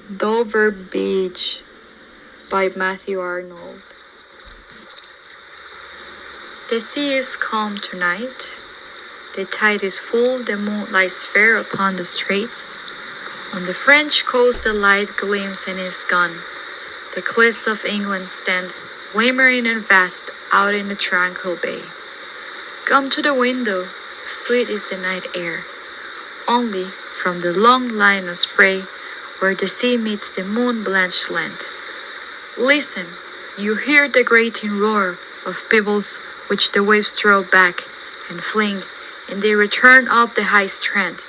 Dover Beach by Matthew Arnold. The sea is calm tonight. The tide is full, the moon lies fair upon the straits. On the French coast the light gleams and is gone. The cliffs of England stand, glimmering and vast, out in the tranquil bay. Come to the window, sweet is the night air. Only from the long line of spray, where the sea meets the moon-blanched land. Listen, you hear the grating roar of pebbles which the waves throw back and fling, and they return up the high strand,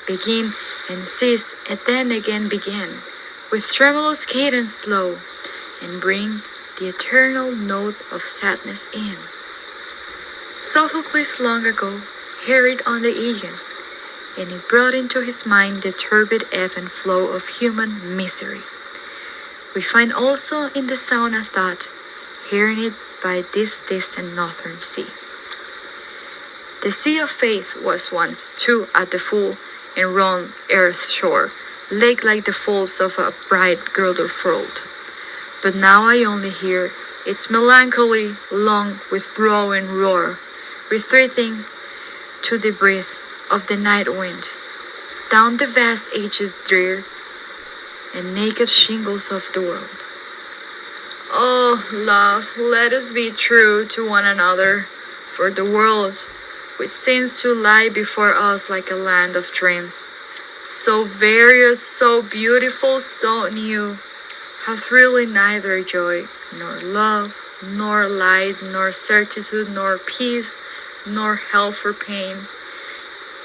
begin and cease, and then again begin, with tremulous cadence slow, and bring the eternal note of sadness in. Sophocles long ago harried on the Aegean, and it brought into his mind the turbid ebb and flow of human misery. We find also in the sound a thought, hearing it by this distant northern sea. The sea of faith was once, too, at the full and round earth's shore, lake like the folds of a bright girdle furled. But now I only hear its melancholy, long withdrawing roar, retreating to the breath of the night wind, down the vast ages drear and naked shingles of the world. Oh, love, let us be true to one another, for the world, which seems to lie before us like a land of dreams, so various, so beautiful, so new, hath really neither joy, nor love, nor light, nor certitude, nor peace, nor health for pain.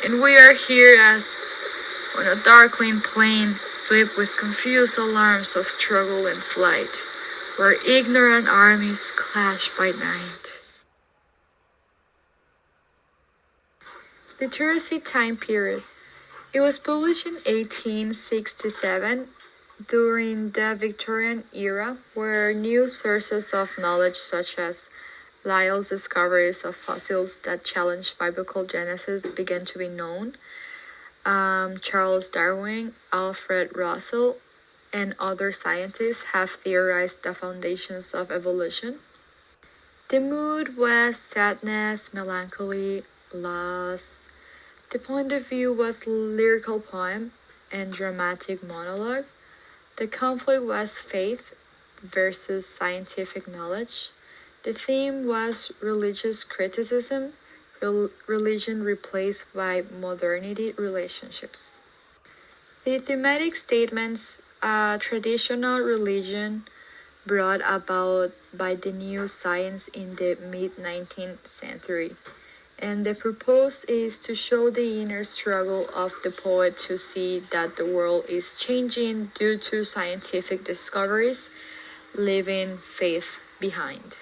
And we are here as on a darkling plain, swept with confused alarms of struggle and flight, where ignorant armies clash by night. Literacy time period. It was published in 1867 during the Victorian era, where new sources of knowledge such as Lyell's discoveries of fossils that challenged biblical Genesis began to be known. Charles Darwin, Alfred Russell, and other scientists have theorized the foundations of evolution. The mood was sadness, melancholy, loss. The point of view was lyrical poem and dramatic monologue. The conflict was faith versus scientific knowledge. The theme was religious criticism, religion replaced by modernity relationships. The thematic statements, traditional religion brought about by the new science in the mid-19th century. And the purpose is to show the inner struggle of the poet to see that the world is changing due to scientific discoveries, leaving faith behind.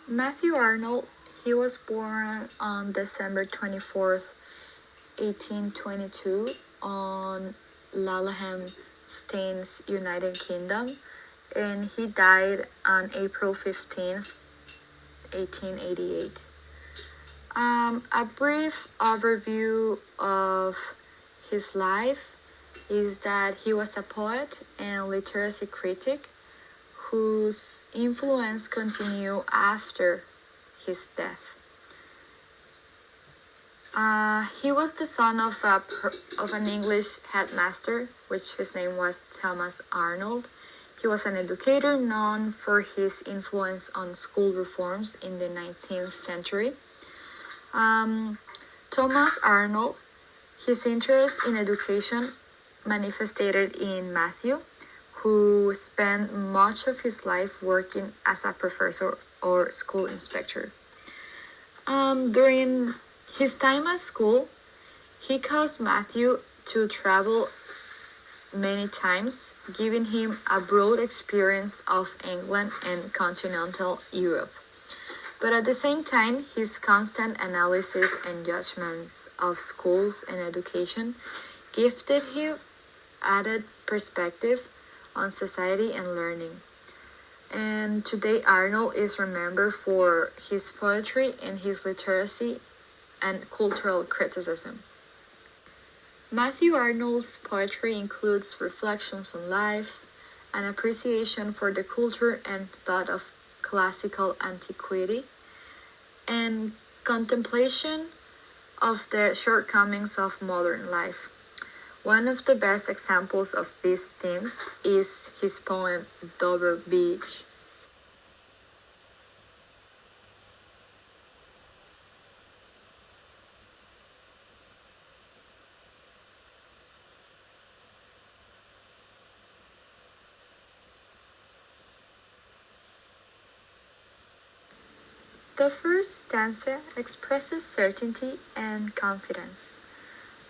Matthew Arnold, he was born on December 24th, 1822 on Laleham, Staines, United Kingdom, and he died on April 15th, 1888. A brief overview of his life is that he was a poet and literacy critic whose influence continued after his death. He was the son of an English headmaster, which his name was Thomas Arnold. He was an educator known for his influence on school reforms in the 19th century. Thomas Arnold, his interest in education manifested in Matthew, who spent much of his life working as a professor or school inspector. During his time at school, he caused Matthew to travel many times, giving him a broad experience of England and continental Europe. But at the same time, his constant analysis and judgments of schools and education gifted him added perspective on society and learning. And today Arnold is remembered for his poetry and his literacy and cultural criticism. Matthew Arnold's poetry includes reflections on life, an appreciation for the culture and thought of classical antiquity, and contemplation of the shortcomings of modern life. One of the best examples of these themes is his poem Dover Beach. The first stanza expresses certainty and confidence.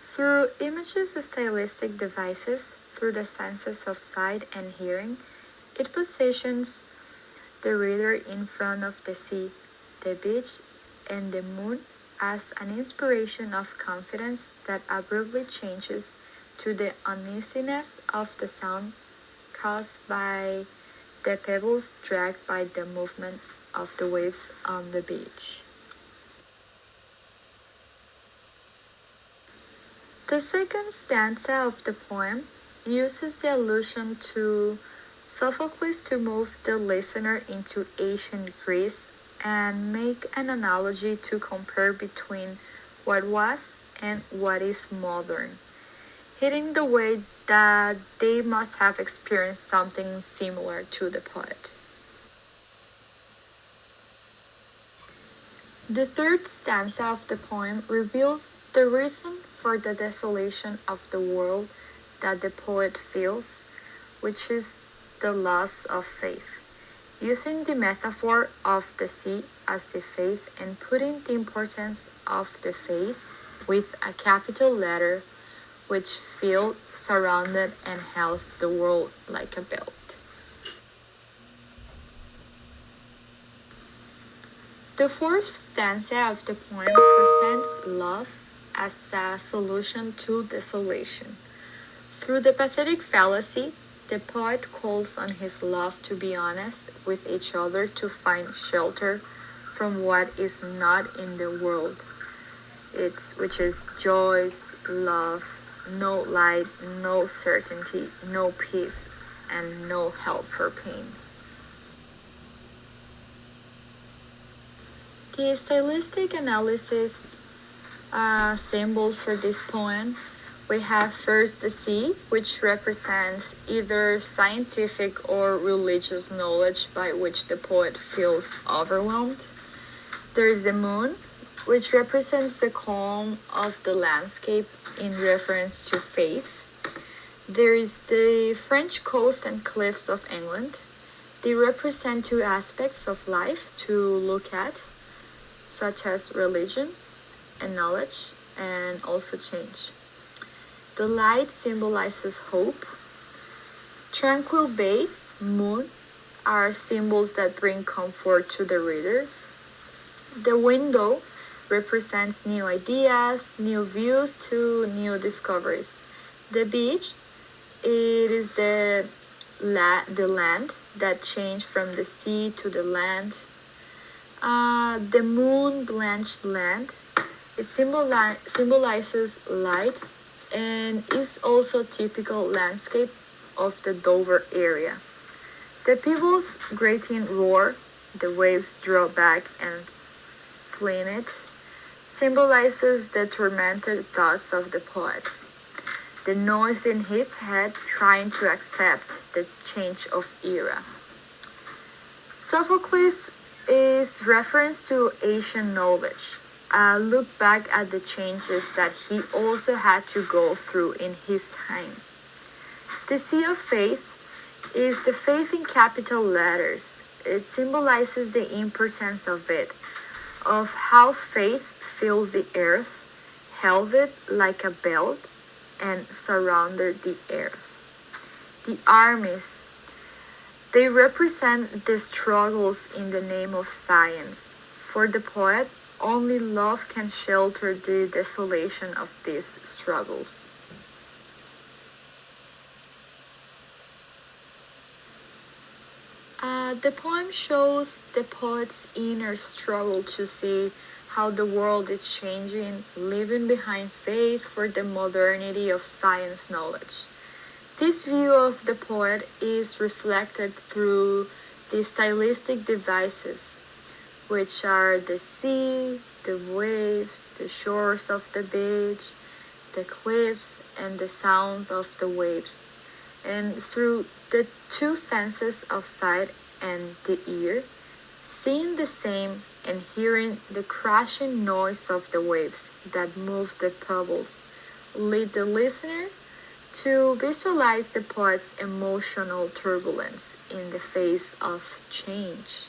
Through images and stylistic devices, through the senses of sight and hearing, it positions the reader in front of the sea, the beach, and the moon as an inspiration of confidence that abruptly changes to the uneasiness of the sound caused by the pebbles dragged by the movement of the waves on the beach. The second stanza of the poem uses the allusion to Sophocles to move the listener into ancient Greece and make an analogy to compare between what was and what is modern, hitting the way that they must have experienced something similar to the poet. The third stanza of the poem reveals the reason for the desolation of the world that the poet feels, which is the loss of faith. Using the metaphor of the sea as the faith and putting the importance of the faith with a capital letter which filled, surrounded, and held the world like a belt. The fourth stanza of the poem presents love as a solution to desolation. Through the pathetic fallacy, the poet calls on his love to be honest with each other to find shelter from what is not in the world. Which is joys, love, no light, no certainty, no peace, and no help for pain. The stylistic analysis symbols for this poem, we have first the sea, which represents either scientific or religious knowledge by which the poet feels overwhelmed. There is the moon, which represents the calm of the landscape in reference to faith. There is the French coast and cliffs of England. They represent two aspects of life to look at, such as religion and knowledge, and also change. The light symbolizes hope. Tranquil bay, moon, are symbols that bring comfort to the reader. The window represents new ideas, new views to new discoveries. The beach, it is the land that changed from the sea to the land. The moon blanched land, it symbolizes light and is also typical landscape of the Dover area. The people's grating roar, the waves draw back and flint, symbolizes the tormented thoughts of the poet. The noise in his head trying to accept the change of era. Sophocles is reference to Asian knowledge. Look back at the changes that he also had to go through in his time. The Sea of Faith is the faith in capital letters. It symbolizes the importance of it, of how faith filled the earth, held it like a belt, and surrounded the earth. The armies, they represent the struggles in the name of science. For the poet, only love can shelter the desolation of these struggles. The poem shows the poet's inner struggle to see how the world is changing, leaving behind faith for the modernity of science knowledge. This view of the poet is reflected through the stylistic devices, which are the sea, the waves, the shores of the beach, the cliffs, and the sound of the waves. And through the two senses of sight and the ear, seeing the same and hearing the crashing noise of the waves that move the pebbles, lead the listener to visualize the poet's emotional turbulence in the face of change.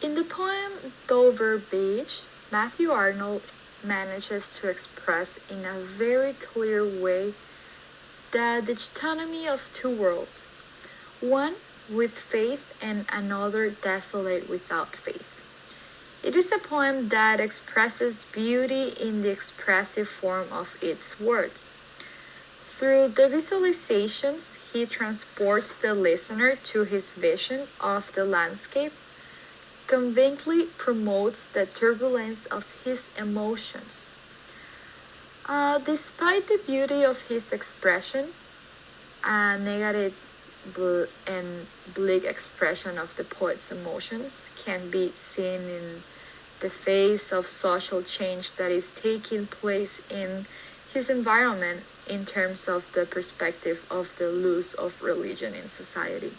In the poem Dover Beach, Matthew Arnold manages to express in a very clear way the dichotomy of two worlds, one with faith and another desolate without faith. It is a poem that expresses beauty in the expressive form of its words. Through the visualizations, he transports the listener to his vision of the landscape, convincingly promotes the turbulence of his emotions. Despite the beauty of his expression, a negative and bleak expression of the poet's emotions can be seen in the face of social change that is taking place in his environment in terms of the perspective of the loss of religion in society.